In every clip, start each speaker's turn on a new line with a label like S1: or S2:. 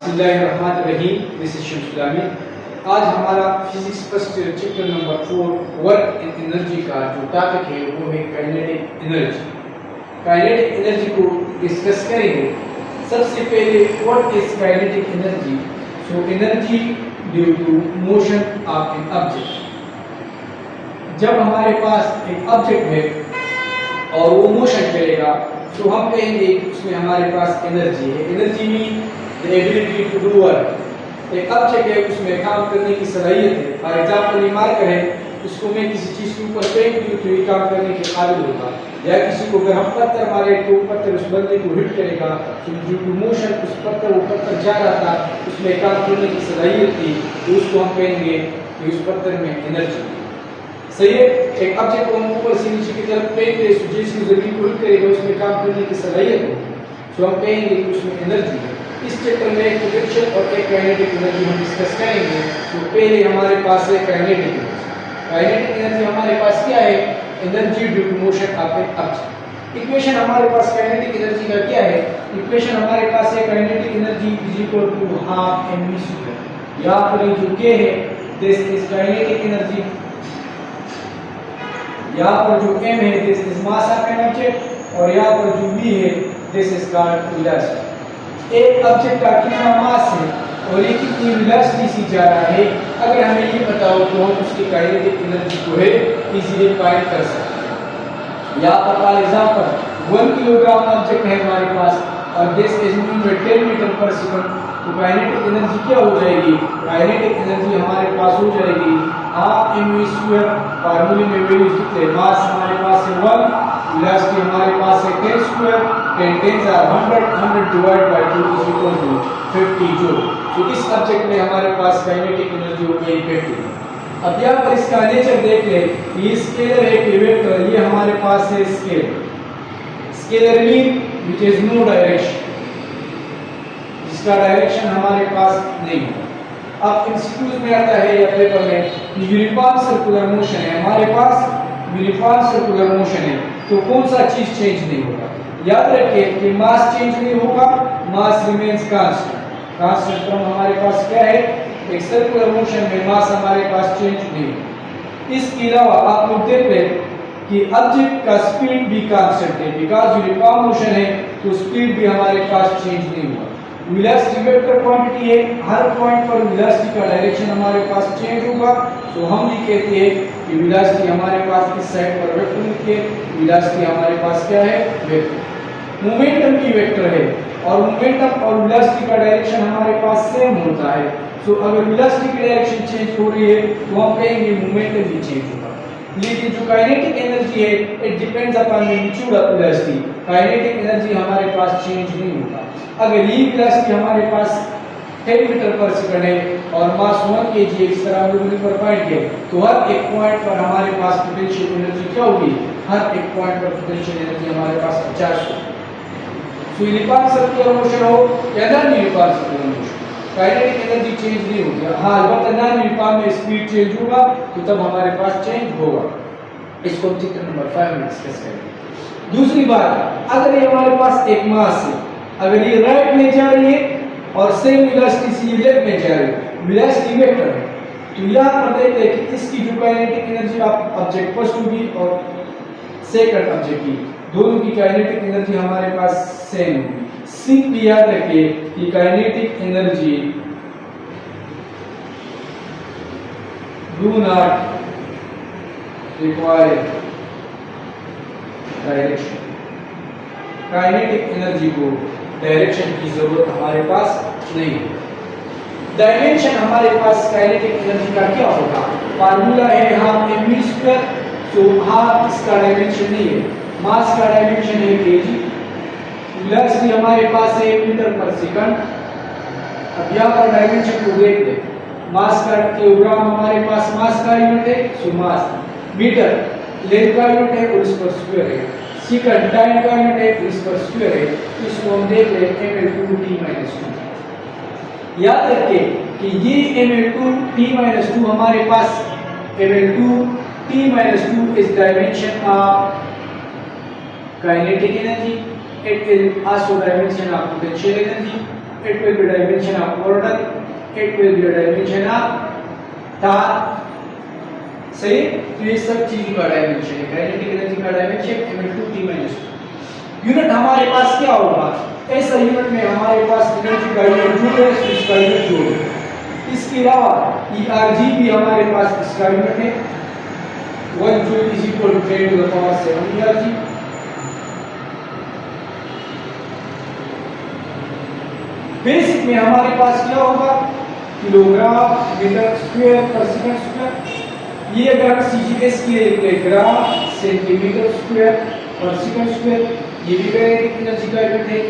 S1: बिस्मिल्लाहिर्रहमानिर्रहीम। This is Shamsul. आज हमारा physics first chapter number 4 work and energy का जो टॉपिक है वो है काइनेटिक एनर्जी। काइनेटिक एनर्जी को डिस्कस करेंगे। सबसे पहले what is kinetic energy? So energy due to motion of an object. जब हमारे पास एक ऑब्जेक्ट है और वो मोशन करेगा तो हम कहेंगे उसमें हमारे पास एनर्जी है। Energy mean the ability to do work. एक ऑब्जेक्ट है उसमें काम करने की सलाहियत है। फॉर एग्जांपल ये मार्कर है, उसको मैं किसी चीज के ऊपर फेंक दूं तो ये काम करने के काबिल होगा, या किसी को अगर हम पत्थर मारे तो पत्थर उस बंदे को हिट करेगा। तो ड्यू टू मोशन उस पत्थर वो पत्थर जा रहा था, उसमें काम करने की सलाहियत थी, तो उसको हम कहेंगे कि उस पत्थर में एनर्जी है। सही है। एक ऑब्जेक्ट को हम ऊपर से नीचे की तरफ फेंक दे तो जिसकी जमीन को हिट करेगा उसमें काम करने की सलाहियत होगी, तो हम कहेंगे कि उसमें एनर्जी है। इस चैप्टर में एक पोटेंशियल और एक काइनेटिक एनर्जी हम डिस्कस करेंगे। तो पहले हमारे पास है काइनेटिक एनर्जी। काइनेटिक एनर्जी हमारे पास क्या है? Energy due to motion of an object. Equation हमारे पास काइनेटिक एनर्जी का क्या है? इक्वेशन हमारे पास है kinetic energy is equal to half mv square. यहाँ पर जो k है दिस इज काइनेटिक एनर्जी, यहाँ पर जो m है this is mass of an object, और यहाँ पर जो v है दिस इज कॉल्ड वेलोसिटी। एक ऑब्जेक्ट का कितना मास है और ये कितनी वेलोसिटी से जा रहा है, अगर हमें ये पता हो तो हम उसकी काइनेटिक एनर्जी को है इजीली फाइंड कर सकते हैं। यहाँ पर फॉर एग्जांपल 1 किलोग्राम ऑब्जेक्ट है हमारे पास और this is moving with 10 metre per second, तो काइनेटिक एनर्जी क्या हो जाएगी? काइनेटिक एनर्जी हमारे पास हो जाएगी हाफ mv स्क्वायर। फार्मूले में वैल्यूज लिखते हैं। मास हमारे पास है 1, वेलोसिटी हमारे पास है 10 square, 10 10s are 100, 100 divided by 2 is equal to 50 joule. तो इस ऑब्जेक्ट में हमारे पास काइनेटिक एनर्जी हो गई 50। अब यहाँ पर इसका नेचर देख ले, ये स्केलर है कि वेक्टर, ये हमारे पास है scalar. Scalar mean which is no direction, जिसका डायरेक्शन हमारे पास नहीं है। अब एमसीक्यूज में आता है या पेपर में यूनिफॉर्म सर्कुलर मोशन है हमारे पास, यूनिफॉर्म सर्कुलर मोशन है तो कौन सा चीज चेंज नहीं होगा? याद रखिए कि मास चेंज नहीं होगा, mass remains constant. Constant term हमारे पास क्या है? एक सर्कुलर मोशन में मास हमारे पास चेंज नहीं होगा। इसके अलावा आप लोग देख रहे हैं कि ऑब्जेक्ट का स्पीड भी कांस्टेंट है, बिकॉज़ यूनिफॉर्म मोशन है तो स्पीड भी हमारे पास चेंज नहीं हुआ। वेलोसिटी वेक्टर क्वांटिटी है, हर पॉइंट पर वेलोसिटी का डायरेक्शन हमारे पास चेंज होगा, तो हम भी कहते हैं कि वेलोसिटी हमारे पास इस साइड पर वेक्टर लिखिए, वेलोसिटी हमारे पास क्या है? वेक्टर। मोमेंटम भी वेक्टर है और मोमेंटम और वेलोसिटी का डायरेक्शन हमारे पास सेम होता है। सो अगर वेलोसिटी की डायरेक्शन चेंज हो रही है तो हम कहेंगे मोमेंटम भी चेंज होगा। लेकिन जो काइनेटिक एनर्जी है it depends upon magnitude of velocity. Kinetic energy हमारे पास चेंज नहीं होगा। अगर ये वेलोसिटी हमारे पास 10 मीटर पर सेकंड है और मास 1 kg इस तरह हम पर पॉइंट है, तो हर एक पॉइंट पर हमारे पास पोटेंशियल एनर्जी क्या होगी? हर एक पॉइंट पर पोटेंशियल एनर्जी हमारे पास 50 होगी। सो यूनिफॉर्म सर्कुलर मोशन हो या non uniform circular motion, kinetic energy change नहीं होगी। हाँ, अलबत्ता नॉन यूनिफॉर्म में स्पीड चेंज होगा तो तब हमारे पास चेंज होगा। इसको हम चित्र नंबर 5 में डिस्कस करेंगे। दूसरी बात, अगर ये हमारे पास एक मास है, अगर ये राइट में जा रही है और सेम वेलोसिटी से लेफ्ट में जा रही है, वेलोसिटी वेक्टर है, तो यहाँ पर देखते हैं कि इसकी जो काइनेटिक एनर्जी ऑब्जेक्ट फर्स्ट होगी और सेकंड ऑब्जेक्ट की, दोनों की काइनेटिक एनर्जी हमारे पास सेम होगी। सिंपली याद रखिए कि kinetic energy do not require direction. Kinetic energy को डायरेक्शन की जरूरत हमारे पास नहीं है। डायमेंशन हमारे पास काइनेटिक एनर्जी का क्या होगा? फार्मूला है हाफ mv स्क्वायर, तो हाफ इसका डायमेंशन नहीं है, मास का डायमेंशन है kg, वेलोसिटी हमारे पास है मीटर पर सेकंड। अब यहाँ पर डायमेंशन को देख ले, मास का किलोग्राम हमारे पास मास का यूनिट है, सो मास मीटर लेंथ का यूनिट है और इस पर स्क्वायर है, सेकंड टाइम का यूनिट है इस पर स्क्वायर है, इसको हम देख ले ml2t-2। याद रखिए कि ये ml2t-2 हमारे पास ml2t-2 is dimension of kinetic energy, it is also dimension of potential energy। it will be dimension of order, it will be dimension of torque. सही, तो ये सब चीज का डायमेंशन है, काइनेटिक एनर्जी का डायमेंशन m/t-2। यूनिट हमारे पास क्या होगा, ऐसा यूनिट में हमारे पास एनर्जी का यूनिट जूल है, इसका यूनिट जूल है। इसके अलावा ERG भी हमारे पास इसका यूनिट है, 1 joule is equal to 10 to the power 7 ERG। Basic में हमारे पास क्या होगा, kilogram metre square per second square. ये अगर हम CGS के लिए gram centimetre square per second square, ये भी काइनेटिक एनर्जी का यूनिट है।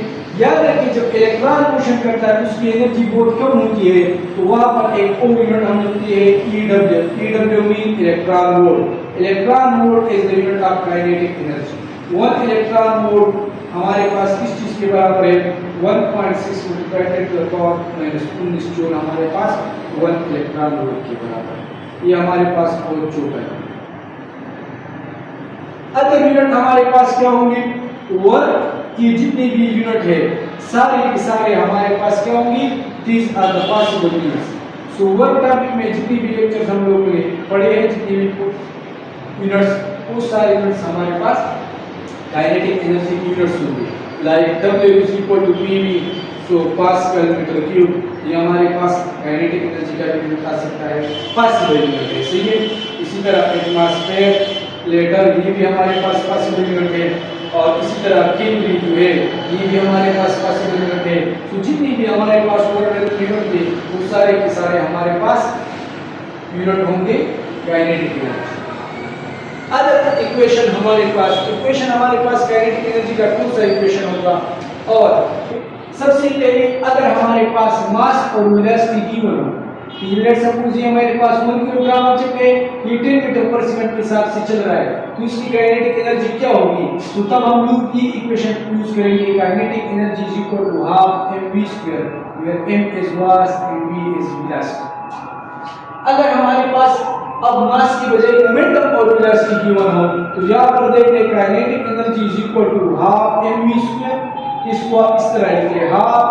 S1: याद रखिए जब इलेक्ट्रॉन मोशन करता है उसकी एनर्जी बहुत कम होती है, तो वहां पर एक और यूनिट हम लिखते हैं EW। EW mean electron volt. Electron volt is the unit of kinetic energy. 1 electron volt हमारे पास किस चीज के बराबर है, 1.6 multiplied to the power -19 joule हमारे पास 1 इलेक्ट्रॉन वोल्ट के बराबर है। ये हमारे पास बहुत छोटा है। अदर यूनिट हमारे पास क्या होंगे, वर्क की जितनी भी यूनिट है सारे के सारे हमारे पास क्या होंगी, these are the possible units. So work topic में जितनी भी लेक्चर्स हम लोगों ने पढ़े हैं, जितनी भी यूनिट्स, वो सारे यूनिट्स हमारे पास काइनेटिक एनर्जी की यूनिट्स होंगे। Like W is equal to PV, so pascal metre cube, ये हमारे पास काइनेटिक एनर्जी का यूनिट आ सकता है, पॉसिबल यूनिट है। सही है। इसी तरह एटमॉस्फेयर, लेटर, ये भी हमारे पास पॉसिबल यूनिट है। और इसी तरह केंद्रीय जो है ये भी हमारे पास पॉसिबल यूनिट है। तो जितनी भी हमारे पास ऑर्डिनरी यूनिट थे वो सारे के सारे हमारे पास यूनिट होंगे काइनेटिक एनर्जी। अदर इक्वेशन हमारे पास काइनेटिक एनर्जी का कौन सा इक्वेशन होगा, और सबसे पहले अगर हमारे पास मास और वेलोसिटी गिवन हो, लेट सपोज ये हमारे पास 1 किलोग्राम ऑब्जेक्ट है, ये 10 मीटर पर सेकंड के हिसाब से चल रहा है, तो इसकी काइनेटिक एनर्जी क्या होगी, तो तब हम लोग ये इक्वेशन यूज करेंगे, kinetic energy is equal to half mv², where m is mass and v is velocity. अगर हमारे पास अब मास की बजाय मोमेंटम और वेलोसिटी गिवन हो, तो यहां पर देखते kinetic energy is equal to half mv²। इसको आप इस तरह लिखिए, हाफ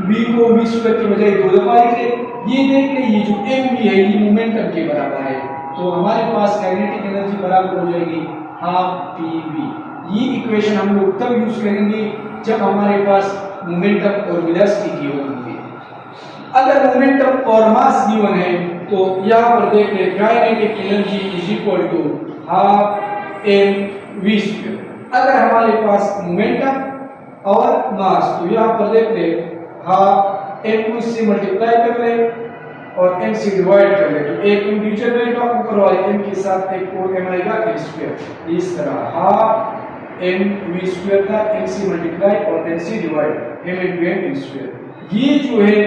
S1: v को v² की बजाय 2 दफा लिखें। ये देखते ये जो mv है ये मोमेंटम के बराबर है, तो हमारे पास काइनेटिक एनर्जी बराबर हो जाएगी हाफ pv। ये इक्वेशन हम लोग तब यूज करेंगे जब हमारे पास मोमेंटम और वेलोसिटी गिवन होंगे। अगर मोमेंटम और मास गिवन है तो यहाँ पर देखते kinetic energy is equal to half mv²। अगर हमारे पास मोमेंटम और मास, तो यहाँ पर देखते हाफ m को इससे मल्टीप्लाई कर ले और m से डिवाइड कर ले, तो एक इंडिविजुअल रहेगा ऊपर वाले m के साथ एक और m आएगा m²। इस तरह हाफ mv² का m से मल्टीप्लाई और m से divide, m into m m²। ये जो है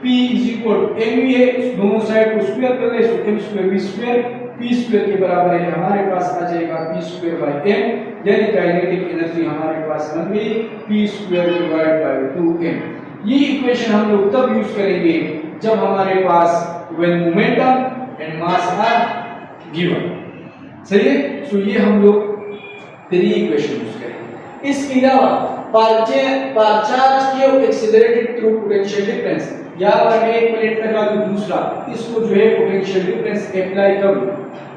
S1: p is equal to mv है, दोनों साइड को स्क्वायर कर ले, तो m² v² p² के बराबर है, हमारे पास आ जाएगा p²/m, यानी काइनेटिक एनर्जी हमारे पास बन गई p²/2m। ये इक्वेशन हम लोग तब यूज करेंगे जब हमारे पास when momentum and mass are given. सही है। सो ये हम लोग फिर ये इक्वेशन यूज करेंगे। इसके अलावा पार्ट चार्ज के एक्सीलरेटेड थ्रू पोटेंशियल डिफरेंस, यहाँ पर मैं एक प्लेट लगा दूं दूसरा, इसको जो है पोटेंशियल डिफरेंस अप्लाई करूं,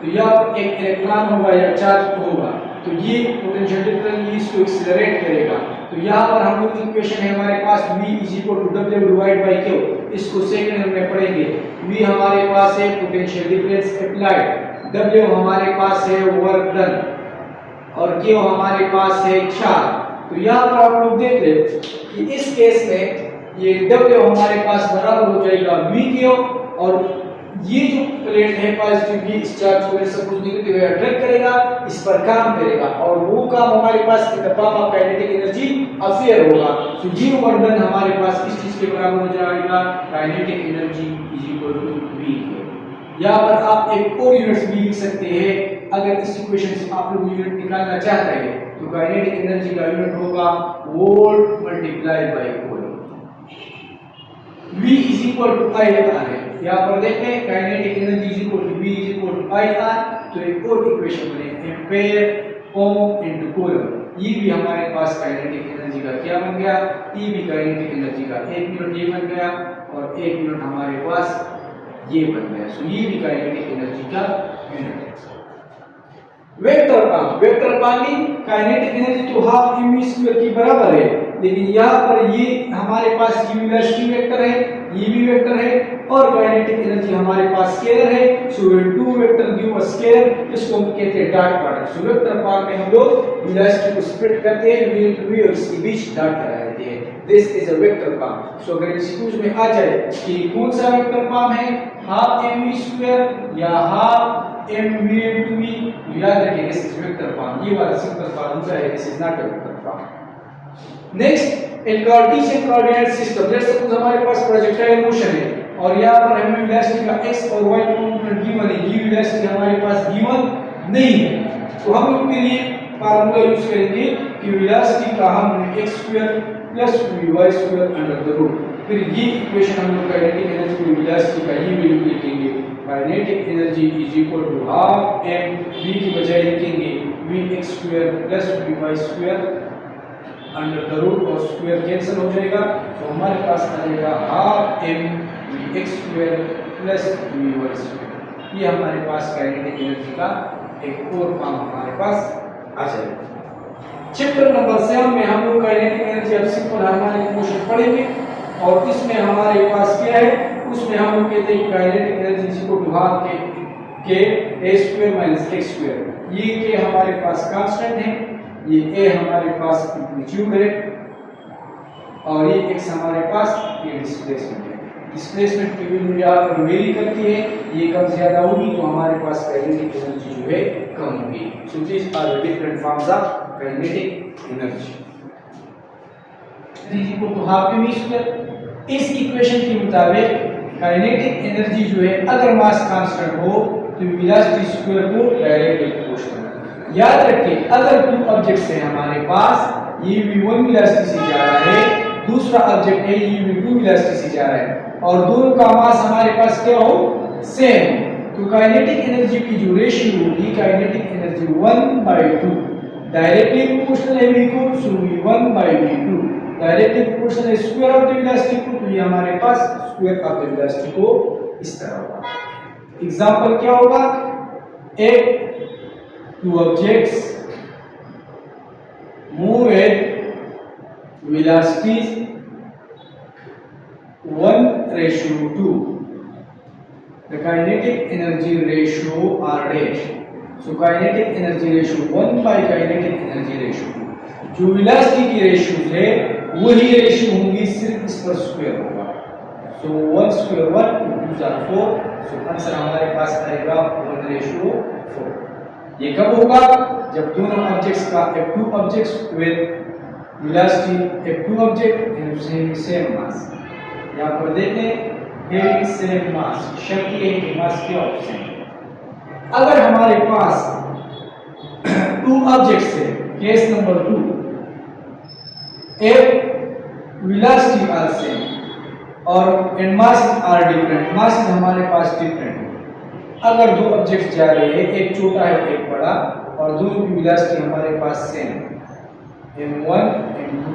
S1: तो यहाँ पर एक इलेक्ट्रॉन होगा या चार्ज होगा, तो ये पोटेंशियल डिफरेंस ये इसको एक्सीलरेट करेगा। तो यहाँ पर हम लोग इक्वेशन है हमारे पास v is equal to w divide by q, इसको सेकंड में पढ़ेंगे। v हमारे पास है पोटेंशियल डिफरेंस अप्लाइड, w हमारे पास है वर्क डन और q हमारे पास है चार्ज। तो यहाँ पर आप लोग देख रहे कि इस केस में ये W हमारे पास बराबर हो जाएगा V के, और ये जो प्लेट है पॉजिटिव ये इस चार्ज को सपोज नेगेटिव अट्रैक्ट करेगा, इस पर काम करेगा, और वो काम हमारे पास in the form of kinetic energy appear होगा। तो जी वर्क डन हमारे पास इस चीज के बराबर हो जाएगा kinetic energy is equal to V के। यहाँ पर आप एक और यूनिट भी लिख सकते हैं, अगर इस इक्वेशन से आप लोग यूनिट निकालना चाहते हैं तो काइनेटिक एनर्जी का यूनिट होगा volt multiply by coulomb. V is equal to IR है, यहाँ पर देखें kinetic energy is equal to V is equal to IR, तो एक और इक्वेशन बने एम्पेयर ओम इनटू कूलम। ई भी हमारे पास काइनेटिक एनर्जी का क्या बन गया, ई भी काइनेटिक एनर्जी का 1 यूनिट ये बन गया और 1 यूनिट हमारे पास ये बन गया। सो ये भी काइनेटिक एनर्जी का यूनिट है। वेक्टर पानी काइनेटिक एनर्जी तो हाफ mv स्क्वायर की बराबर है, लेकिन यहाँ पर ये हमारे पास ये वेलोसिटी वेक्टर है, ये भी वेक्टर है और काइनेटिक एनर्जी हमारे पास स्केलर है। So when two vector give a scalar, इसको हम कहते हैं dot product. So vector part में हम लोग वेलोसिटी को स्प्लिट करते हैं, वी और इसके बीच डॉट लगा देते हैं। This is a vector part. So अगर एमसीक्यूज में आ जाए कि कौन सा वेक्टर पार्ट है, हाफ mv स्क्वायर या हाफ mv into v, याद रखिए दिस इज वेक्टर फॉर्म। ये वाला सिंपल फॉर्मूला है, this is not a vector form. Next, in Cartesian coordinate system, let's suppose हमारे पास प्रोजेक्टाइल मोशन है और यहां पर हमें वेलोसिटी का x और y कंपोनेंट गिवन है, ये वेलोसिटी हमारे पास गिवन नहीं है। तो हम लोग के लिए फार्मूला यूज करेंगे कि वेलोसिटी का हम x² + vy² under the root. फिर ये इक्वेशन हम लोग काइनेटिक एनर्जी की वेलोसिटी का ये वैल्यू लिखेंगे, kinetic energy is equal to half m, v की बजाय लिखेंगे vx² + vy² under the root और स्क्वायर कैंसिल हो जाएगा। तो हमारे पास आ जाएगा हाफ m vx² + vy²। ये हमारे पास काइनेटिक एनर्जी का एक और फॉर्म हमारे पास आ जाएगा। चैप्टर नंबर 7 में हम लोग काइनेटिक एनर्जी अब सिंपल हमारे क्वेश्चन पढ़ेंगे और इसमें हमारे पास क्या है, उसमें हम लोग कहते हैं kinetic energy is equal to half के a² - x²। ये के हमारे पास कांस्टेंट है, ये a हमारे पास एम्पलीट्यूड है और ये x हमारे पास ये डिस्प्लेसमेंट है। डिस्प्लेसमेंट की वैल्यू यहाँ पर वेरी करती है, ये कम ज्यादा होगी तो हमारे पास काइनेटिक एनर्जी जो है कम होगी। So these are the different forms of kinetic energy. Is equal to half mv²। इस इक्वेशन के मुताबिक काइनेटिक एनर्जी जो है अगर मास कांस्टेंट हो तो वेलोसिटी स्क्वायर को डायरेक्टली प्रोपोर्शनल है। याद रखिए अगर टू ऑब्जेक्ट्स हैं हमारे पास, ये v1 वेलोसिटी से जा रहा है, दूसरा ऑब्जेक्ट है ये v2 वेलोसिटी से जा रहा है और दोनों का मास हमारे पास क्या हो, सेम, तो काइनेटिक एनर्जी की जो रेशियो होगी, काइनेटिक एनर्जी 1/2 डायरेक्टली प्रोपोर्शनल है v को, सो v1/v2 डायरेक्टली प्रोपोर्शनल है स्क्वायर ऑफ द वेलोसिटी को, तो ये हमारे पास स्क्वायर ऑफ द वेलोसिटी को इस तरह होगा। एग्जांपल क्या होगा, एक two objects move at velocities 1:2, the kinetic energy ratio are dash. So kinetic energy ratio 1 by kinetic energy ratio 2। जो वेलोसिटी की रेशियो है वही रेशियो होंगी, सिर्फ इस पर स्क्वायर होगा। सो 1² 1 2 4, सो आंसर हमारे पास आएगा 1:4। ये कब होगा, जब दोनों ऑब्जेक्ट्स का F2 objects with velocity F2 object and same mass. यहाँ पर देखें having same mass, शर्त ये है कि मास के ऑपोजिट। अगर हमारे पास टू ऑब्जेक्ट्स है, केस नंबर 2, एक वेलोसिटी आर सेम और एंड मास आर डिफरेंट, मास हमारे पास डिफरेंट है। अगर दो ऑब्जेक्ट्स जा रहे हैं, एक छोटा है एक बड़ा, और दोनों की वेलोसिटी हमारे पास सेम m1 m2,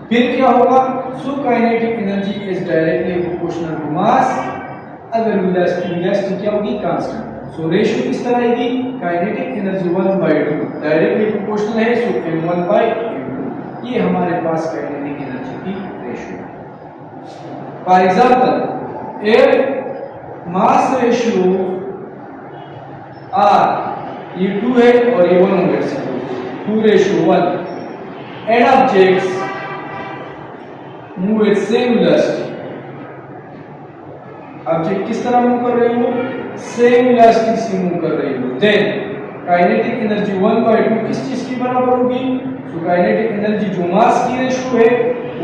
S1: फिर क्या होगा, so kinetic energy is directly proportional to mass. अगर वेलोसिटी क्या होगी, कांस्टेंट, सो रेशियो किस तरह आएगी, काइनेटिक एनर्जी 1/2 डायरेक्टली प्रोपोर्शनल है, सो m1/m2। ये हमारे पास काइनेटिक एनर्जी की रेशियो है। फॉर एग्जांपल एक मास रेशियो r, ये 2 है और ये 1 होगा, 2:1, and objects move at same velocity. Object किस तरह मूव कर रही हो, सेम वेलोसिटी से मूव कर रही हो, देन काइनेटिक एनर्जी 1/2 किस चीज की बराबर होगी, सो काइनेटिक एनर्जी जो मास की रेशियो है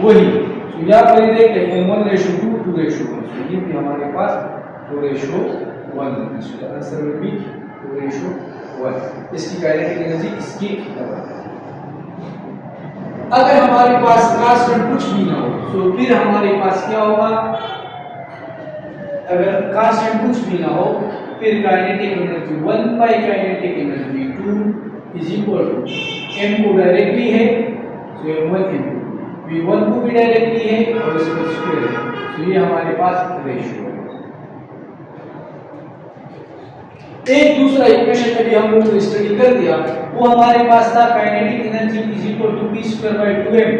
S1: वही। तो यहाँ पर देखते हैं 1:2 2:1, सो ये भी हमारे पास 2:1, सो आंसर विल बी 2:1। इसकी काइनेटिक एनर्जी इसकी बराबर। अगर हमारे पास कांस्टेंट कुछ भी ना हो, तो फिर हमारे पास क्या होगा, अगर कांस्टेंट कुछ भी ना हो, फिर kinetic energy 1 by kinetic energy 2 is equal to m को डायरेक्टली है तो m1 m2, v1 को भी डायरेक्टली है और इसका स्क्वायर है, तो ये हमारे पास रेशियो है। एक दूसरा इक्वेशन अभी हम लोग स्टडी कर दिया, वो हमारे पास था kinetic energy is equal to p²/2m।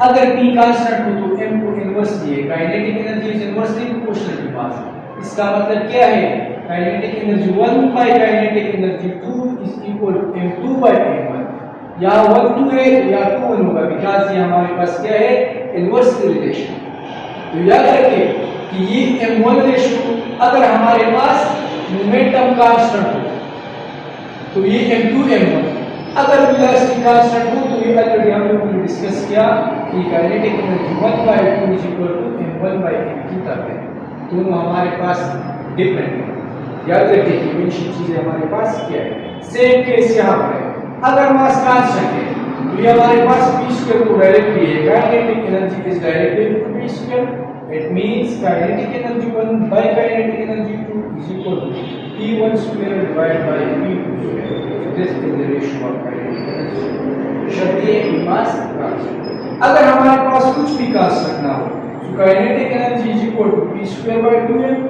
S1: अगर p कांस्टेंट हो तो m को इनवर्सली है, kinetic energy is inversely proportional to mass. इसका मतलब क्या है, kinetic energy 1 by kinetic energy 2 is equal to m2/m1। यहाँ 1 2 है तो यहाँ 2 1 होगा, बिकॉज़ ये हमारे पास क्या है, इनवर्स रिलेशन। तो याद रखें कि ये m1 रेशियो अगर हमारे पास मोमेंटम कांस्टेंट हो तो ये m2 m1, अगर वेलोसिटी कांस्टेंट हो तो ये ऑलरेडी हम लोगों ने डिस्कस किया कि kinetic energy 1/2 is equal to m1/m2 तक है, दोनों हमारे पास डिफरेंट है। याद रखिए कि मेंशन चीजें हमारे पास क्या है। सेम केस यहाँ पर है, अगर मास कांस्टेंट है तो ये हमारे पास p² को डायरेक्टली है, kinetic energy is directly equal to p²। It means kinetic energy 1 by kinetic energy 2 is equal to p1 square divided by p2 square. So this is the ratio of kinetic energy. शब्द ये mass constant। अगर हमारे पास कुछ भी constant ना हो, so kinetic energy is equal to p²/2m.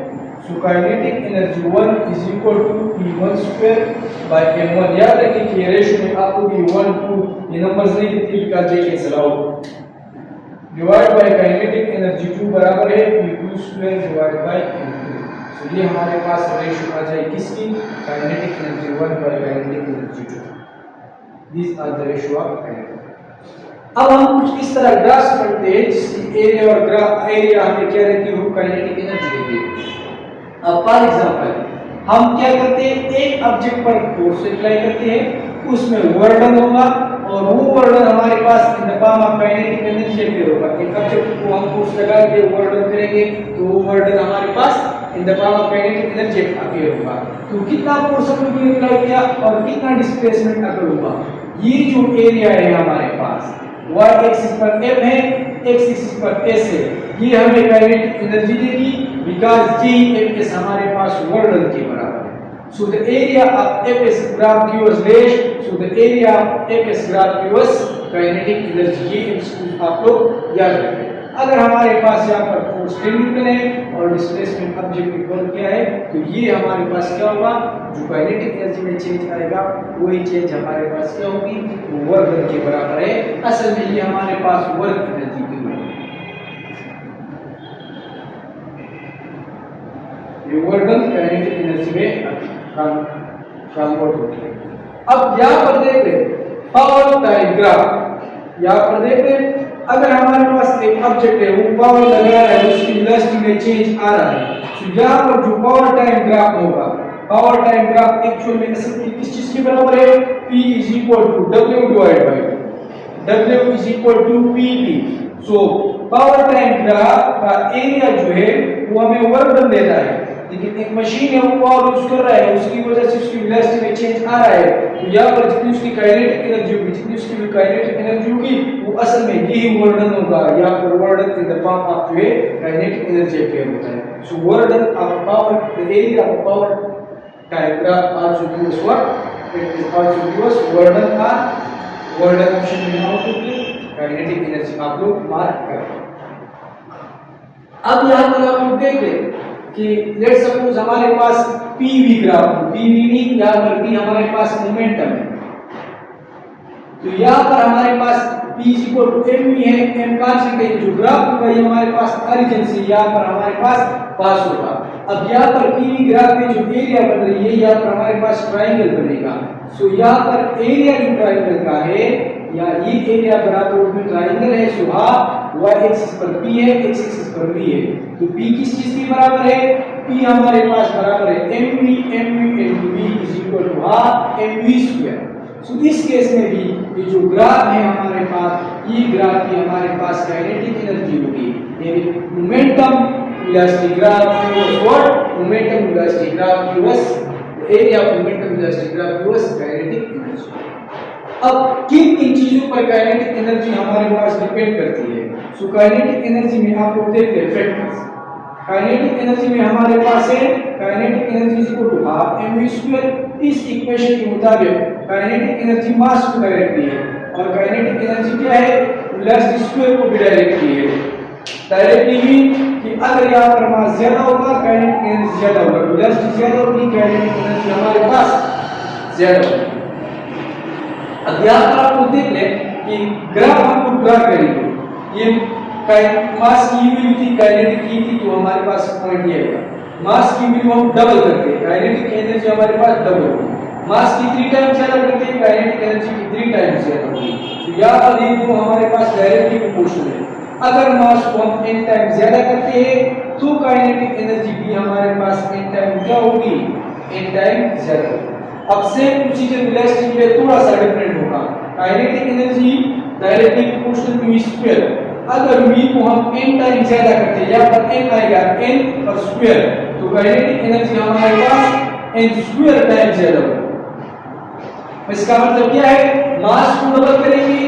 S1: So kinetic energy 1 is equal to p1 square by m1। याद रखिए कि ये रेशियो में आपको भी 1 2 ये नंबर्स नहीं दिखते, बिकॉज़ ये cancel out. Divide by kinetic energy 2 बराबर है p2 square divide by m2। तो ये हमारे पास रेशियो आ जाए किसकी, kinetic energy 1 by kinetic energy 2। This are the ratio of kinetic. अब हम कुछ इस तरह ग्राफ करते हैं जिसकी एरिया और ग्राफ एरिया हमें क्या रहती है, काइनेटिक एनर्जी रहती है। अब फॉर एग्जांपल हम क्या करते हैं, एक ऑब्जेक्ट पर फोर्स अप्लाई करते हैं, उसमें वर्डन होगा और वो वर्डन हमारे पास in the form of kinetic energy appear होगा। एक ऑब्जेक्ट को हम फोर्स लगा के वर्डन करेंगे तो वो वर्डन हमारे पास in the form of kinetic energy appear होगा। तो कितना फोर्स हमने अप्लाई किया और कितना डिस्प्लेसमेंट अगर होगा, ये जो एरिया है हमारे पास y एक्सिस पर m है, x एक्सिस पर s है, ये हमें काइनेटिक एनर्जी देगी, बिकॉज़ g fs हमारे पास वर्डन के बराबर है। So the area of Fs graph gives us dash. So the area of Fs graph gives us kinetic energy। ये इसको आप लोग याद रखें। अगर हमारे पास यहाँ पर फोर्स 10 न्यूटन है और डिस्प्लेसमेंट ऑब्जेक्ट इक्वल क्या है, तो ये हमारे पास क्या होगा, जो काइनेटिक एनर्जी में चेंज आएगा वही चेंज हमारे पास क्या होगी, वो वर्क के बराबर है। असल में ये हमारे पास वर्क एनर्जी की है, ये वर्क काइनेटिक एनर्जी में कन्वर्ट होती है। अब यहाँ पर देखते हैं पावर टाइम ग्राफ। यहाँ पर देखते हैं अगर हमारे पास एक ऑब्जेक्ट है, वो पावर लगा रहा है, उसकी वेलोसिटी में चेंज आ रहा है, तो यहाँ पर जो पावर टाइम ग्राफ होगा, पावर टाइम ग्राफ एक्चुअल में किस चीज के बराबर है, P is equal to W divided by W is equal to PP। So power time graph का एरिया जो है वो हमें वर्क डन देता है, लेकिन एक मशीन है वो पावर यूज कर रहा है, उसकी वजह से उसकी वेलोसिटी में चेंज आ रहा है, तो यहाँ पर जितनी उसकी काइनेटिक एनर्जी होगी, जितनी उसकी काइनेटिक एनर्जी होगी, वो असल में यही वर्डन होगा। यहाँ पर work done in the form of जो है काइनेटिक एनर्जी अपेयर होता है। So work done of power, the area of power time graph also gives what, it is also gives work done का वर्डन ऑप्शन में आउट होगी काइनेटिक एनर्जी आप लोग mark करें। अब यहाँ पर आप लोग देख लें कि लेट सपोज हमारे पास पीवी ग्राफ, पीवी मीन यहाँ पर भी हमारे पास मोमेंटम है, तो यहाँ पर हमारे पास P इक्वल टू mv है, m कांस्टेंट है, जो ग्राफ होगा ये हमारे पास ओरिजिन से यहाँ पर हमारे पास होगा। अब यहाँ पर पीवी ग्राफ में जो एरिया बन रही है, यहाँ पर हमारे पास ट्रायंगल बनेगा। सो यहाँ पर एरिया जो ट्रायंगल का है, या ये एरिया बराबर में ट्रायंगल है, सो हाफ y एक्सिस पर p है, x एक्सिस पर v है, तो p किस चीज के बराबर है, p हमारे पास बराबर है mv into v is equal to half mv square. So इस केस में भी ये जो ग्राफ है हमारे पास, ये ग्राफ की हमारे पास काइनेटिक एनर्जी होगी, यानी momentum velocity graph gives what, momentum velocity graph gives area of momentum velocity graph gives kinetic energy. अब किन किन चीजों पर काइनेटिक एनर्जी हमारे पास डिपेंड करती है, सो काइनेटिक एनर्जी में आप लोग देखते हैं फैक्टर्स। काइनेटिक एनर्जी में हमारे पास है kinetic energy is equal to half mv square. इस इक्वेशन के मुताबिक काइनेटिक एनर्जी मास को डायरेक्टली है और काइनेटिक एनर्जी क्या है, वेलोसिटी स्क्वायर को भी डायरेक्टली है। डायरेक्टली मीन कि अगर यहाँ पर मास ज्यादा होगा काइनेटिक एनर्जी ज्यादा होगा, वेलोसिटी ज्यादा होगी काइनेटिक एनर्जी हमारे पास ज्यादा होगी। अब यहाँ पर आप लोग देख लें कि ग्राफ हम लोग ड्रा करेंगे, ये मास की वैल्यू थी काइनेटिक की थी तो हमारे पास पॉइंट ये आएगा। मास की वैल्यू हम डबल करते हैं, काइनेटिक एनर्जी हमारे पास डबल होगी। मास की 3 टाइम्स ज्यादा करते हैं, काइनेटिक एनर्जी की 3 टाइम्स ज्यादा होगी। तो यहाँ पर ये दो हमारे पास डायरेक्टली प्रोपोर्शनल है। अगर मास को हम n टाइम ज्यादा करते हैं तो काइनेटिक एनर्जी भी हमारे पास n टाइम क्या होगी, n टाइम ज्यादा होगी। अब सेम प्रोसीजर वेलोसिटी के लिए थोड़ा सा डिफरेंट होगा। Kinetic energy directly proportional to v square, अगर v को हम n टाइम ज्यादा करते हैं, यहाँ पर n आएगा n पर स्क्वायर, तो काइनेटिक एनर्जी हमारे पास n स्क्वायर टाइम ज्यादा होगी। इसका मतलब क्या है, मास को डबल करेंगे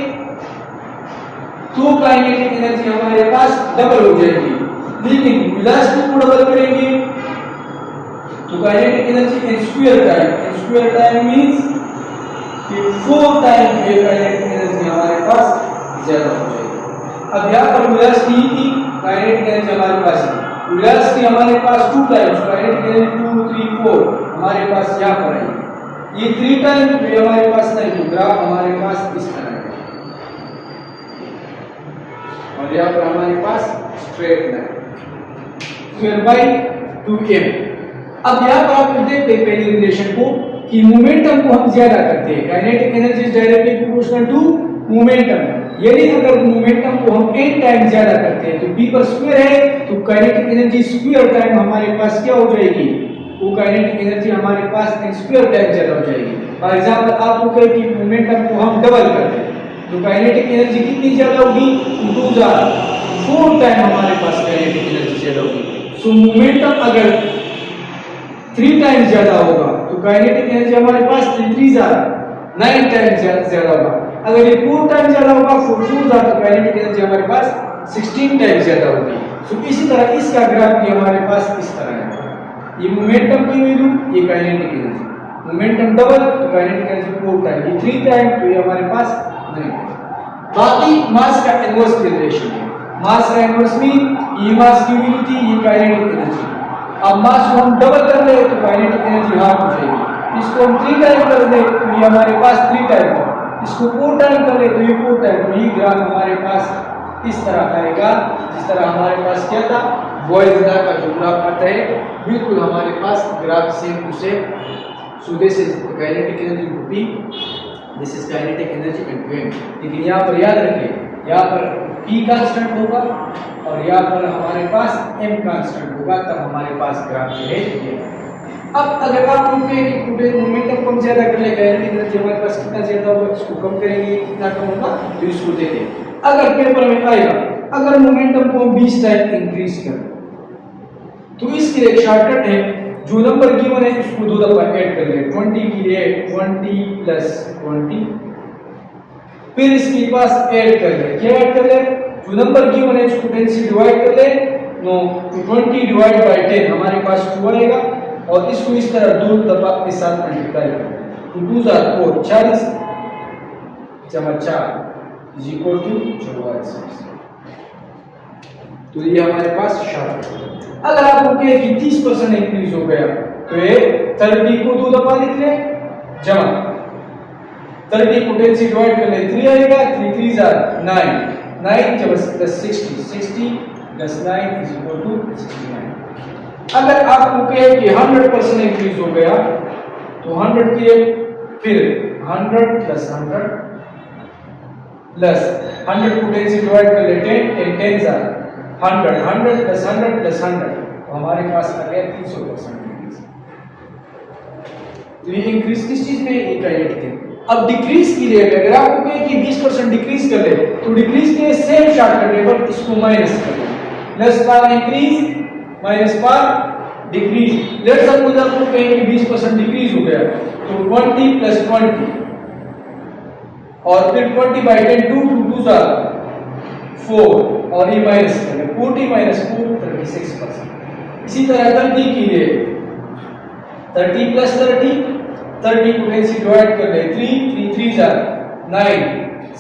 S1: तो काइनेटिक एनर्जी हमारे पास डबल हो जाएगी, लेकिन वेलोसिटी को डबल करेंगे तो kinetic energy n square time means कि 4 टाइम ये काइनेटिक एनर्जी हमारे पास ज्यादा हो जाएगी। अब यहाँ पर वेलोसिटी थी, काइनेटिक एनर्जी हमारे पास है, वेलोसिटी हमारे पास 2 टाइम्स, काइनेटिक एनर्जी 2 3 4 हमारे पास यहाँ पर है, ये 3 टाइम्स ये हमारे पास नहीं, तो ग्राफ हमारे पास इस तरह है और यहाँ पर हमारे पास straight line square by 2m। अब यहाँ पर आप देखते हैं पहले रिलेशन को कि मोमेंटम को हम ज्यादा करते हैं, kinetic energy is directly proportional to momentum. यदि अगर मोमेंटम को हम n टाइम ज्यादा करते हैं तो p पर स्क्वायर है, तो काइनेटिक एनर्जी स्क्वायर टाइम हमारे पास क्या हो जाएगी, वो काइनेटिक एनर्जी हमारे पास n स्क्वायर टाइम ज्यादा हो जाएगी। फॉर एग्जांपल आपको कहे कि मोमेंटम को हम डबल करते हैं तो काइनेटिक एनर्जी कितनी ज्यादा होगी, 4 टाइम हमारे पास काइनेटिक एनर्जी ज्यादा होगी। सो मोमेंटम अगर 3 टाइम ज्यादा होगा तो काइनेटिक एनर्जी हमारे पास 9 टाइम ज्यादा होगा। अगर ये 4 टाइम ज्यादा होगा 4 तो काइनेटिक एनर्जी हमारे पास 16 टाइम ज्यादा होगी। सो इसी तरह इसका ग्राफ भी हमारे पास इस तरह है, ये मोमेंटम की वैल्यू, ये काइनेटिक एनर्जी, मोमेंटम डबल तो काइनेटिक एनर्जी 4 टाइम, ये 3 टाइम तो ये हमारे पास नहीं। बाकी मास का इनवर्स रिलेशन है, मास का इनवर्स मीन ये मास की वैल्यू थी, ये काइनेटिक एनर्जी। अब मास को हम डबल कर ले तो काइनेटिक एनर्जी हाफ हो जाएगी, इसको हम 3 टाइम कर ले तो ये हमारे पास 3 टाइम है, इसको 4 टाइम कर ले तो ये 4 टाइम। तो ये ग्राफ हमारे पास इस तरह आएगा जिस तरह हमारे पास क्या था, वॉइसडा का जो ग्राफ आता है बिल्कुल हमारे पास graph same to same. So this is kinetic energy to p, this is kinetic energy into m। लेकिन यहाँ पर याद रखिए, यहाँ पर p कांस्टेंट होगा और यहाँ पर हमारे पास m कांस्टेंट होगा, तब हमारे पास ग्राफ जो है ये। अब अगर आप लोग कहें कि टुडे मोमेंटम कम ज्यादा कर ले, काइनेटिक एनर्जी हमारे पास कितना ज्यादा होगा, इसको कम करेंगे कितना कम होगा, तो इसको देते हैं। अगर पेपर में आएगा अगर मोमेंटम को हम 20 टाइम इंक्रीज करें तो इसके लिए शॉर्टकट है, जो नंबर गिवन है इसको 2 दफा ऐड कर ले, 20 के लिए 20 प्लस 20, फिर इसके पास ऐड कर ले, क्या ऐड कर ले, जो नंबर गिवन है इसको 10 से डिवाइड कर ले, नो 20 डिवाइड बाय 10 हमारे पास 2 आएगा और इसको इस तरह 2 दफा के साथ मल्टीप्लाई कर ले, तो 2 4 40 जमा 4 इज इक्वल टू 44। तो ये हमारे पास शॉर्टकट है। अगर आपको कहे कि 30% इंक्रीज हो गया तो ये 30 को 2 दफा लिख ले, जमा 30 को 10 से डिवाइड कर ले, 3 आएगा, 3 3 9 9 जब 60 प्लस 9 इज इक्वल टू 69। अगर आपको कहे कि 100% इंक्रीज हो गया तो 100 के फिर 100 प्लस 100 प्लस 100 को 10 से डिवाइड कर ले, 10 10 100 100 प्लस 100 प्लस 100 तो हमारे पास आ गया 300% इंक्रीज। तो ये इंक्रीज किस चीज में, ये काइनेटिक है। अब डिक्रीज के लिए अगर आपको कहे कि 20% डिक्रीज कर ले तो डिक्रीज के लिए सेम शॉर्टकट है, बट इसको माइनस कर ले, प्लस पर इंक्रीज माइनस पर डिक्रीज। लेट्स सपोज आपको कहे कि 20% डिक्रीज हो गया तो 20 प्लस 20 और फिर 20 बाय 10 2 2 4 और ये माइनस करें, 40 माइनस 4 36%। इसी तरह 30 के लिए 30 प्लस 30 30 को 10 से डिवाइड कर ले 3 3 3 जा 9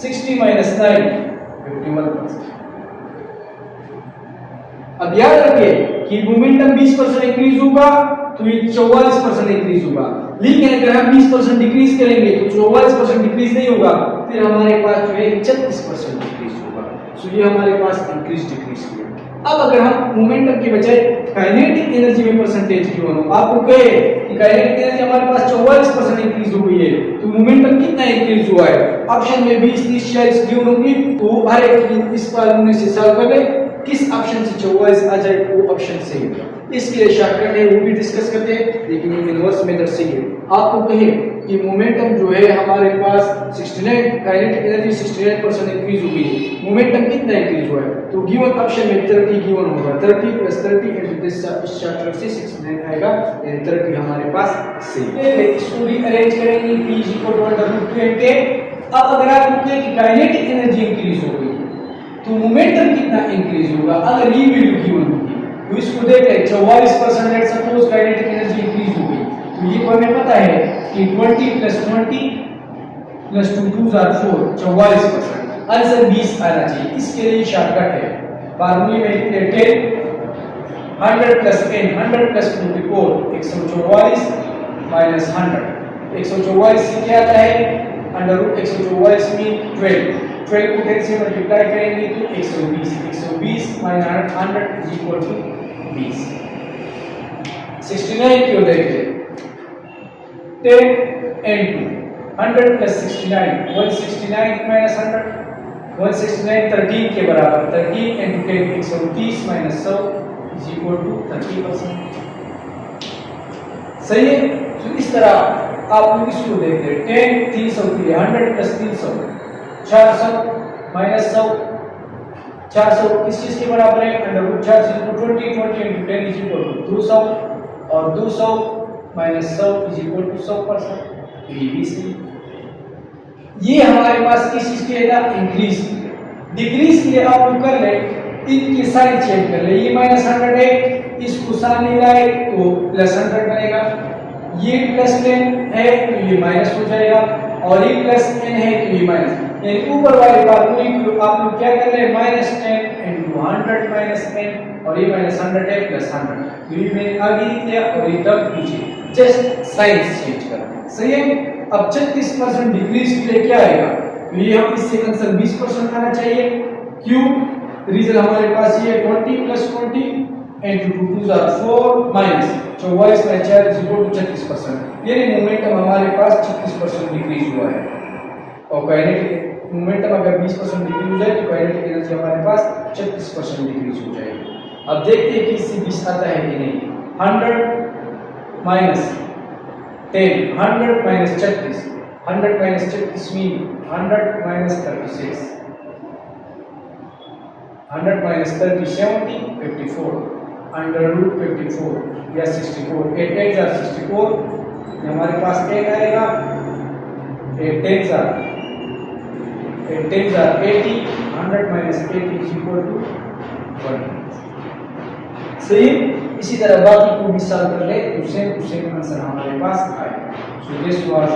S1: 60 माइनस 9 51%। अब याद रखिए कि मोमेंटम 20% इंक्रीज होगा तो ये 44% इंक्रीज होगा, लेकिन अगर हम 20% डिक्रीज करेंगे तो 44% डिक्रीज नहीं होगा, फिर हमारे पास जो है 36% डिक्रीज होगा। सो ये हमारे पास इंक्रीज डिक्रीज किया। अब अगर हम मोमेंटम के बजाय काइनेटिक एनर्जी में परसेंटेज क्यों हो, आपको कहे कि काइनेटिक एनर्जी हमारे पास 44% इंक्रीज हो गई है तो मोमेंटम कितना इंक्रीज हुआ है, ऑप्शन में 20 30 40 गिवन होंगी, तो हर एक इस फॉर्मूले से सॉल्व कर ले, किस ऑप्शन से 44 आ जाए वो ऑप्शन सही है। इसके लिए शॉर्टकट है वो भी डिस्कस करते हैं, लेकिन ये इनवर्स मेथड सही है। आपको कहे कि मोमेंटम जो है हमारे पास 69 काइनेटिक एनर्जी 69% इंक्रीज हो गई है, मोमेंटम कितना इंक्रीज हुआ है, तो गिवन ऑप्शन में 30 गिवन होगा, 30 + 30 इनटू दिस शॉर्टकट से 69 आएगा, यानी 30 हमारे पास सही है। इसको रीअरेंज करेंगे p √2 अब अगर आप कहें कि काइनेटिक एनर्जी इंक्रीज हो गई तो मोमेंटम कितना इंक्रीज होगा, अगर ये वैल्यू गिवन होगी तो इसको देख ले 44% let suppose kinetic energy increase हो गई, तो ये हमें पता है कि 20 + 20 + 2 2 4 44%, आंसर 20 आना चाहिए। इसके लिए शॉर्टकट है, फार्मूले में 10 100 + n 100 + 44 144 - 100 144 से क्या आता है, √144 में 12 12 को 10 से मल्टीप्लाई करेंगे तो 120 120 - 100 = 20। 69 क्यों देखें 10 × 100 + 69 169 - 100 169 13 के बराबर, 13 × 10 130 - 100 = 30%। सही है। तो इस तरह आप लोग इसको देख रहे 10 300 के लिए 100 + 300 400 - 100 400 किस चीज के बराबर है, √400 = 20 20 × 10 = 200 और 200 - 100 = 100%। ये भी सही। ये हमारे पास किस चीज के लिए था, इंक्रीज। डिक्रीज के लिए आप लोग कर ले, इनके साइन चेंज कर ले, ये -100 है, इसको सामने लाए तो +100 बनेगा, ये +10 है तो ये माइनस हो जाएगा, और ये +n है तो ये माइनस, यानी ऊपर वाले फार्मूले को आप लोग क्या कर रहे हैं -10 × 100 - n, और ये -100 है +100, तो ये मैंने आगे लिख दिया और ये तब कीजिए, जस्ट साइन चेंज करना। सही है। अब 36% डिक्रीज के लिए क्या आएगा, तो ये हम इससे आंसर 20% आना चाहिए। क्यों, रीजन हमारे पास ये 20 + 20 × 2 2 4 -44 - 4 = 36%, यानी मोमेंटम हमारे पास 36% डिक्रीज हुआ है। और काइनेटिक मोमेंटम अगर 20% डिक्रीज हो जाए तो काइनेटिक एनर्जी हमारे पास 36% डिक्रीज हो जाएगी। अब देखते हैं कि इससे 20 आता है कि नहीं। 100 - 10 100 - 36 100 - 36 मीन 100 - 36 100 - 30 70 54 √54 या 64 8 8 = 64, हमारे पास 8 आएगा, 8 10 = 80 100 - 80 = 1। सही। इसी तरह बाकी को भी सॉल्व कर ले तो सेम टू सेम आंसर हमारे पास आएगा। So this was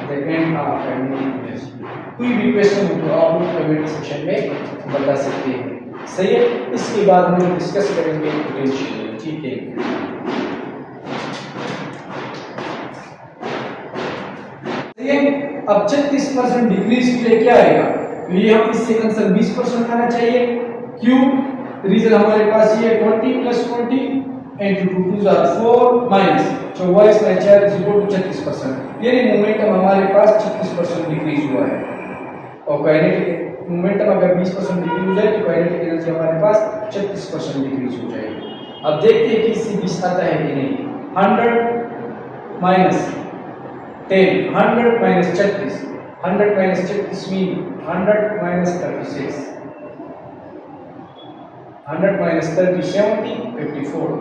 S1: the end of kinetic energy. कोई भी क्वेश्चन हो तो आप लोग कमेंट सेक्शन में बता सकते हैं। सही है। इसके बाद हम लोग डिस्कस करेंगे पोटेंशियल। ठीक है। अब 36% डिक्रीज के लिए क्या आएगा, तो ये हम इससे आंसर 20% आना चाहिए। क्यों, रीजन हमारे पास ये 20 + 20 × 2 2 4 -44 - 4 = 36%, यानी मोमेंटम हमारे पास 36% डिक्रीज हुआ है। और काइनेटिक मोमेंटम अगर 20% डिक्रीज हो जाए तो काइनेटिक एनर्जी हमारे पास 36% डिक्रीज हो जाएगी। अब देखते हैं कि इससे 20 आता है कि नहीं। 100 - 10 100 - 36 100 - 36 मीन 100 - 36 100 - 30 70 54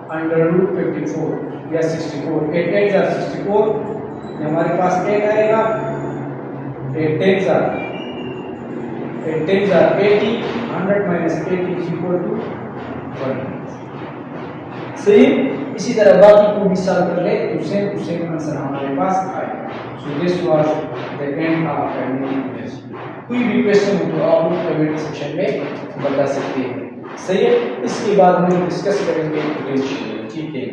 S1: √54 या 64 8 8 = 64, हमारे पास 8 आएगा, 8 10 = 80 100 - 80 = 1। सही है? इसी तरह बाकी को भी सॉल्व कर ले तो सेम आंसर हमारे पास आएगा। So this was the end of calculus. कोई भी क्वेश्चन हो तो आप लोग कमेंट सेक्शन में बता सकते हैं। सही है? इसके बाद हम लोग डिस्कस करेंगे पोटेंशियल। ठीक है।